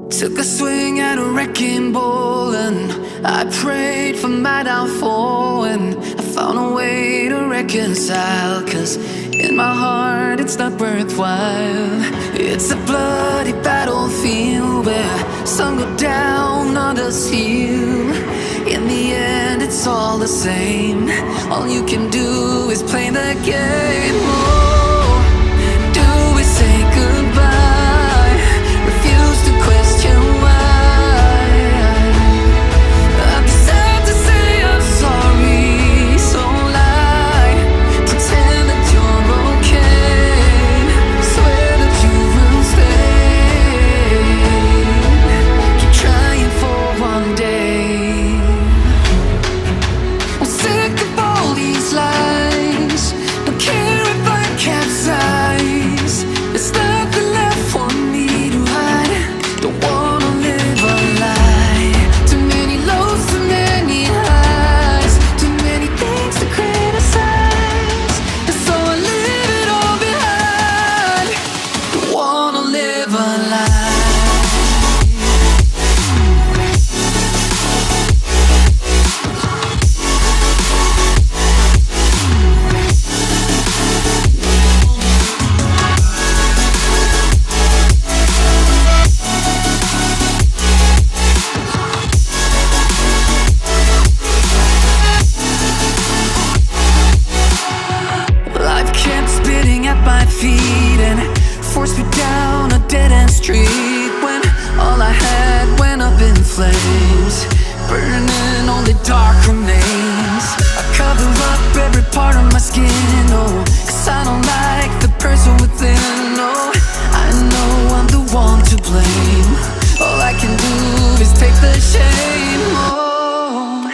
Took a swing at a wrecking ball and I prayed for my downfall, and I found a way to reconcile, 'cause in my heart it's not worthwhile. It's a bloody battlefield where some go down, others heal. In the end it's all the same. All you can do is play the game. Oh, do we say goodbye? Refuse to question why. I'm sad to say I'm sorry, so lie. Pretend that you're okay. Swear that you will stay. Keep trying for one day. I'm sick of all these lies. Don't care if I capsize. There's nothing left for me to hide. Don't wanna live a lie. Too many lows, too many highs. Too many things to criticize. And so I leave it all behind. Don't wanna live a lie. Life kept spitting at my feet and forced me down a dead-end street, when all I had went up in flames, burning only dark remains. I cover up every part of my skin, oh, 'cause I don't like the person within. Oh, I know I'm the one to blame. All I can do is take the shame. Oh,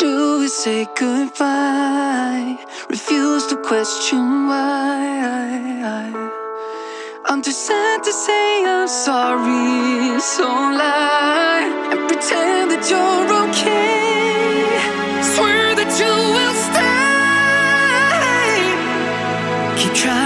do we say goodbye? Refuse to question why. I'm too sad to say I'm sorry, so lie and pretend that you're okay. Swear that you will stay. Keep trying